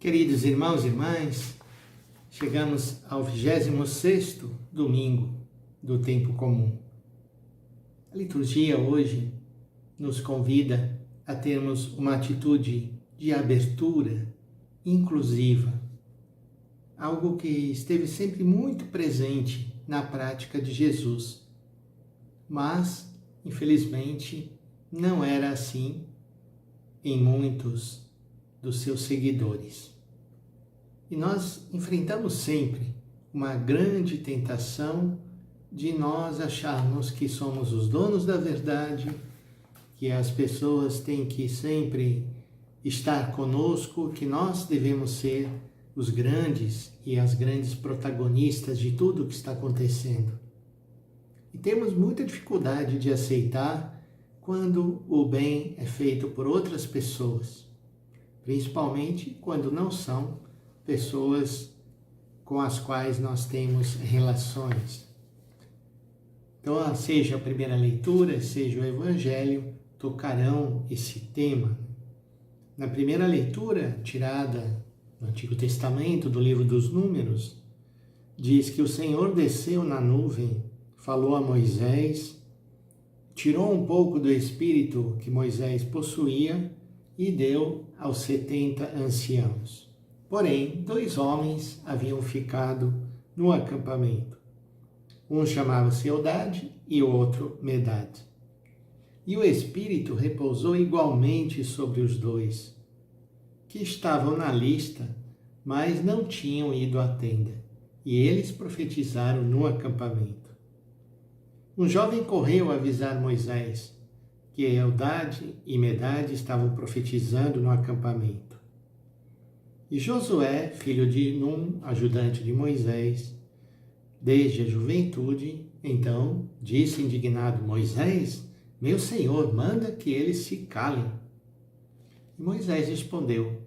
Queridos irmãos e irmãs, chegamos ao 26º domingo do tempo comum. A liturgia hoje nos convida a termos uma atitude de abertura inclusiva, algo que esteve sempre muito presente na prática de Jesus, mas, infelizmente, não era assim em muitos dos seus seguidores. E nós enfrentamos sempre uma grande tentação de nós acharmos que somos os donos da verdade, que as pessoas têm que sempre estar conosco, que nós devemos ser os grandes e as grandes protagonistas de tudo o que está acontecendo. E temos muita dificuldade de aceitar quando o bem é feito por outras pessoas, principalmente quando não são pessoas com as quais nós temos relações. Então, seja a primeira leitura, seja o Evangelho, tocarão esse tema. Na primeira leitura, tirada do Antigo Testamento, do livro dos Números, diz que o Senhor desceu na nuvem, falou a Moisés, tirou um pouco do espírito que Moisés possuía e deu aos 70 anciãos. Porém, 2 homens haviam ficado no acampamento. Um chamava-se Eldade e o outro Medade. E o Espírito repousou igualmente sobre os 2, que estavam na lista, mas não tinham ido à tenda. E eles profetizaram no acampamento. Um jovem correu a avisar Moisés que Eldade e Medade estavam profetizando no acampamento. E Josué, filho de Num, ajudante de Moisés, desde a juventude, então disse indignado: Moisés, meu senhor, manda que eles se calem. E Moisés respondeu: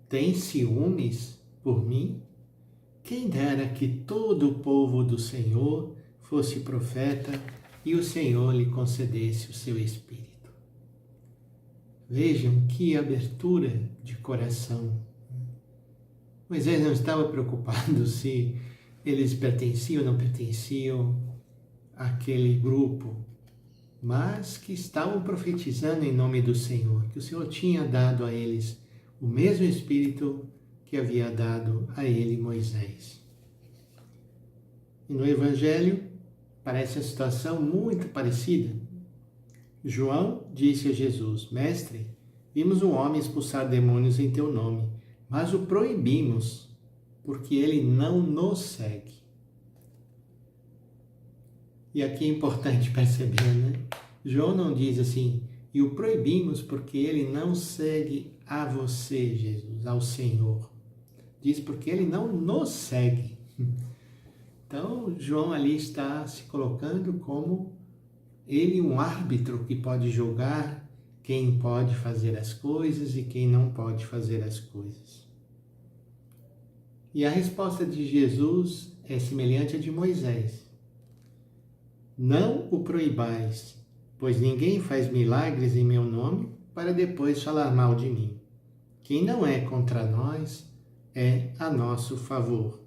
Tem ciúmes por mim? Quem dera que todo o povo do Senhor fosse profeta e o Senhor lhe concedesse o seu espírito. Vejam que abertura de coração. Moisés não estava preocupado se eles pertenciam ou não pertenciam àquele grupo, mas que estavam profetizando em nome do Senhor, que o Senhor tinha dado a eles o mesmo Espírito que havia dado a ele Moisés. E no Evangelho parece a situação muito parecida. João disse a Jesus: Mestre, vimos um homem expulsar demônios em teu nome, mas o proibimos, porque ele não nos segue. E aqui é importante perceber, né? João não diz assim, e o proibimos porque ele não segue a você, Jesus, ao Senhor. Diz porque ele não nos segue. Então, João ali está se colocando como ele um árbitro que pode julgar quem pode fazer as coisas e quem não pode fazer as coisas. E a resposta de Jesus é semelhante à de Moisés. Não o proibais, pois ninguém faz milagres em meu nome para depois falar mal de mim. Quem não é contra nós é a nosso favor.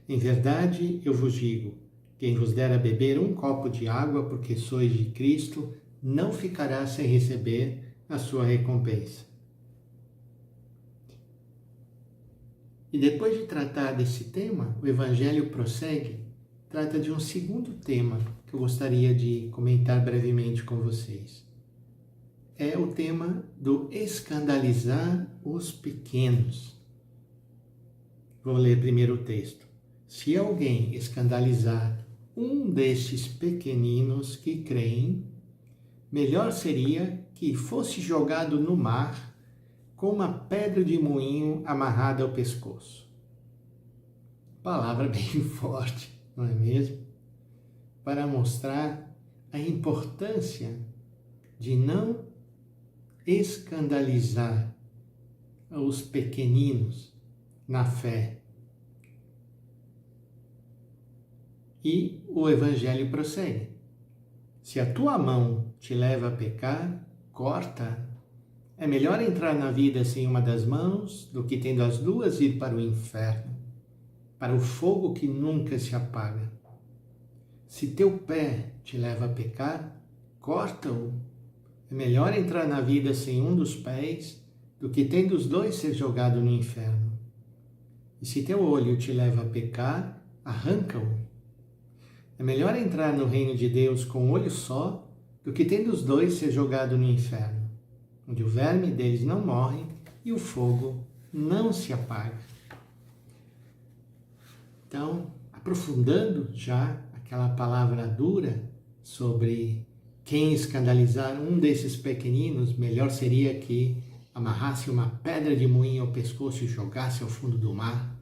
Em verdade, eu vos digo, quem vos der a beber um copo de água porque sois de Cristo, não ficará sem receber a sua recompensa. E depois de tratar desse tema, o Evangelho prossegue, trata de um segundo tema que eu gostaria de comentar brevemente com vocês. É o tema do escandalizar os pequenos. Vou ler primeiro o texto. Se alguém escandalizar um destes pequeninos que creem, melhor seria que fosse jogado no mar com uma pedra de moinho amarrada ao pescoço. Palavra bem forte, não é mesmo? Para mostrar a importância de não escandalizar os pequeninos na fé. E o Evangelho prossegue. Se a tua mão te leva a pecar, corta é melhor entrar na vida sem uma das mãos do que tendo as duas ir para o inferno, para o fogo que nunca se apaga. Se teu pé te leva a pecar, corta-o. É melhor entrar na vida sem um dos pés do que tendo os dois ser jogado no inferno. E se teu olho te leva a pecar, arranca-o. É melhor entrar no reino de Deus com um olho só do que tendo os dois ser jogado no inferno, onde o verme deles não morre e o fogo não se apaga. Então, aprofundando já aquela palavra dura sobre quem escandalizar um desses pequeninos, melhor seria que amarrasse uma pedra de moinho ao pescoço e jogasse ao fundo do mar.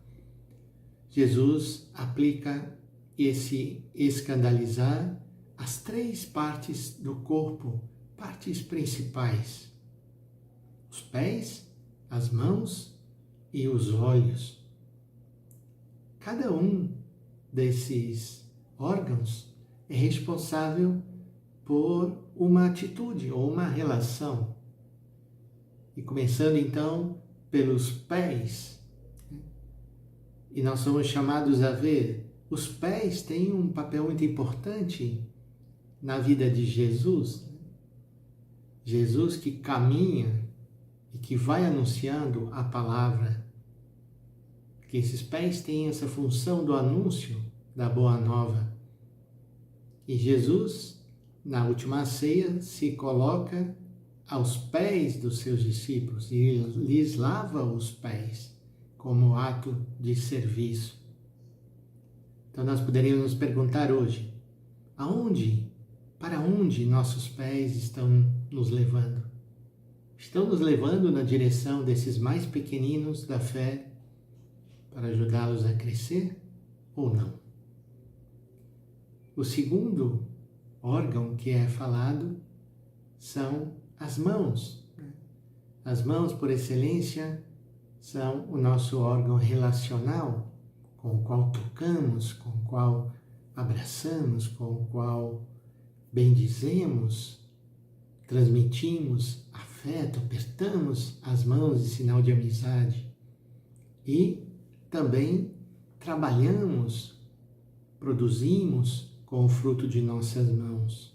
Jesus aplica esse escandalizar às 3 partes do corpo, partes principais: os pés, as mãos e os olhos. Cada um desses órgãos é responsável por uma atitude ou uma relação. E começando então pelos pés, e nós somos chamados a ver, os pés têm um papel muito importante na vida de Jesus. Jesus que caminha e que vai anunciando a palavra, que esses pés têm essa função do anúncio da boa nova. E Jesus, na última ceia, se coloca aos pés dos seus discípulos e lhes lava os pés como ato de serviço. Então nós poderíamos nos perguntar hoje, para onde nossos pés estão nos levando? Estão nos levando na direção desses mais pequeninos da fé para ajudá-los a crescer ou não? O segundo órgão que é falado são as mãos. As mãos, por excelência, são o nosso órgão relacional, com o qual tocamos, com o qual abraçamos, com o qual bendizemos, transmitimos afeto, apertamos as mãos em sinal de amizade e também trabalhamos, produzimos com o fruto de nossas mãos.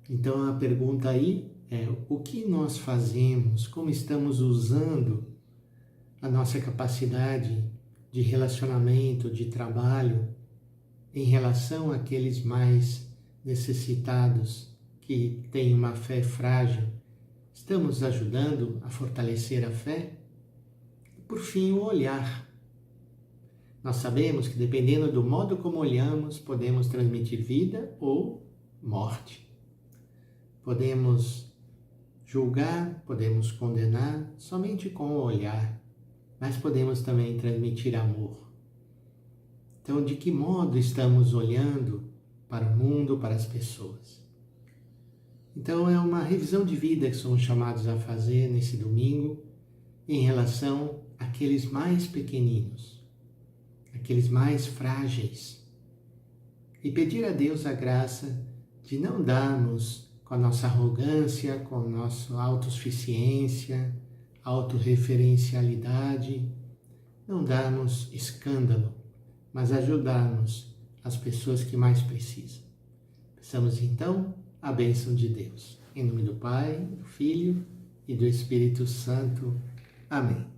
Então a pergunta aí é: o que nós fazemos, como estamos usando a nossa capacidade de relacionamento, de trabalho, em relação àqueles mais necessitados, que têm uma fé frágil? Estamos ajudando a fortalecer a fé? E por fim, o olhar. Nós sabemos que dependendo do modo como olhamos, podemos transmitir vida ou morte. Podemos julgar, podemos condenar somente com o olhar, mas podemos também transmitir amor. Então, de que modo estamos olhando para o mundo, para as pessoas? Então, é uma revisão de vida que somos chamados a fazer nesse domingo em relação àqueles mais pequeninos, aqueles mais frágeis, e pedir a Deus a graça de não darmos com a nossa arrogância, com a nossa autossuficiência, autorreferencialidade, não darmos escândalo, mas ajudarmos as pessoas que mais precisam. Peçamos então a bênção de Deus. Em nome do Pai, do Filho e do Espírito Santo. Amém.